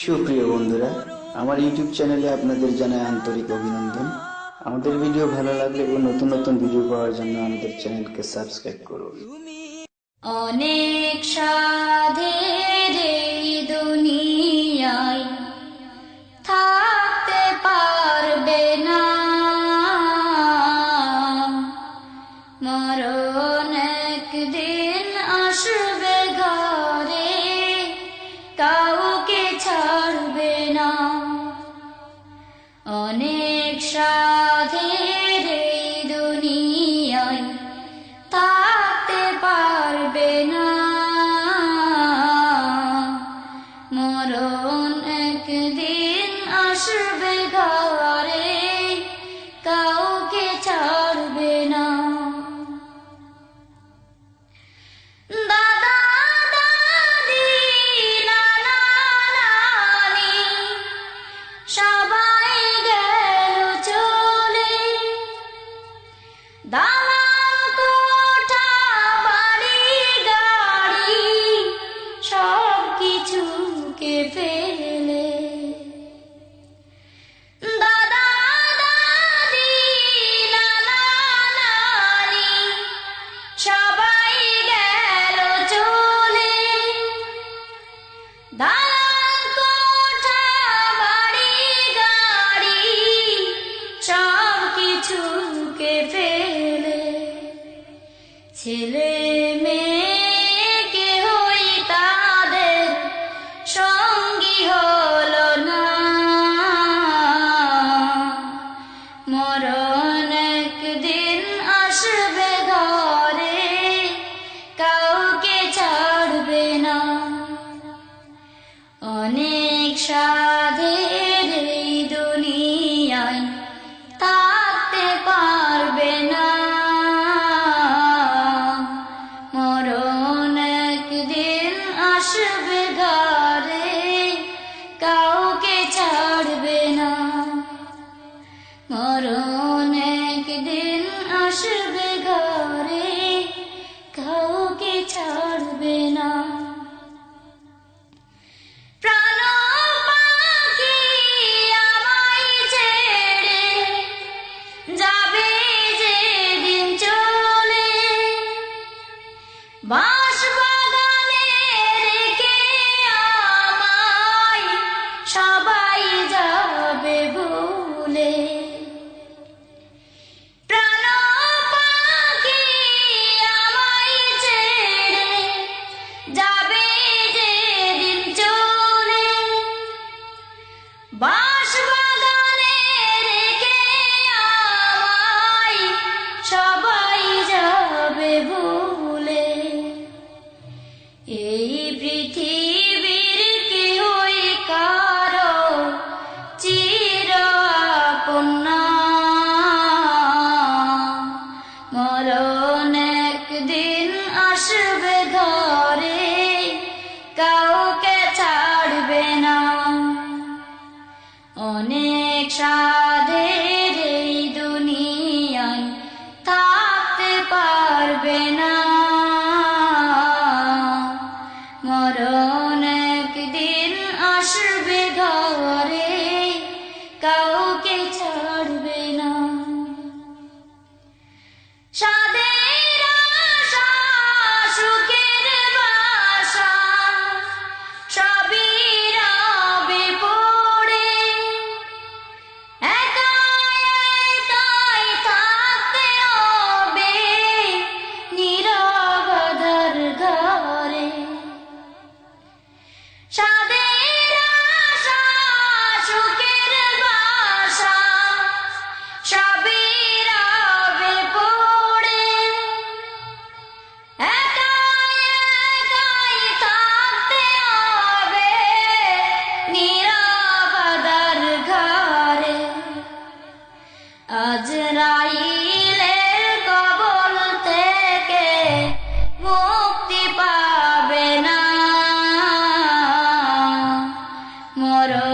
সুপ্রিয় বন্ধুরা, আমার ইউটিউব চ্যানেলে আপনাদের জানাই আন্তরিক অভিনন্দন। আমাদের ভিডিও ভালো লাগলে ও নতুন নতুন ভিডিও পাওয়ার জন্য আমাদের চ্যানেলকে সাবস্ক্রাইব করুন। অনেক সাধের এই দুনিয়ায় থাকতে পারবে না, মরণ একদিন আসবে ঘরে, কাউকে ছাড়বে না। অনেক সাধের এই দুনিয়ায় থাকতে পারবে না, মরণ একদিন আসবে ঘরে, কাউকে ছাড়বে না। দাদা দাদি নানা নানি সবাই গেল চলে, দালান কোঠা বাড়ি গাড়ি সব কিছুকে ফেলে। দাদা দাদি নানা নানি সবাই গেল চলে, দালান কোঠা বাড়ি গাড়ি সব কিছুকে ফেলে। ছেলে মেয়ে কেহই তাদের সঙ্গী হলো না, মরণ একদিন আসবে ঘরে, কাউকে ছাড়বে না। অনেক সাধের এই দুনিয়ায় থাকতে পারবে না, মরণ একদিন আসবে ঘরে, কাউকে ছাড়বে না। মরণ একদিন আসবে ঘরে, কাউকে ছাড়বে না। প্রাণ পাখি আমায় ছেড়ে যাবে যেদিন চলে, বাঁশবাগানে রেখে আমায় সবাই যাবে ভুলে। প্রাণ পাখি আমায় ছেড়ে যাবে যেদিন চলে, বাঁশবাগানে রেখে আমায় সবাই যাবে ভুলে। এই পৃথিবীর কেহই কারো চির আপন না, মরণ একদিন আসবে ঘরে, কাউকে ছাড়বে না। অনেক সাধের এই দুনিয়ায় থাকতে পারবে না, মরণ একদিন আসবে ঘরে, কাউকে ছাড়বে না। সাধের আশা সুখের বাসা সবই রবে পড়ে, একা একাই থাকতে হবে নীরবতার ঘরে। সাধের আশা সুখের বাসা সবই রবে পড়ে, একা একাই থাকতে হবে নীরবতার ঘরে। আজরাইলের কবল থেকে মুক্তি পাবে না, মরণ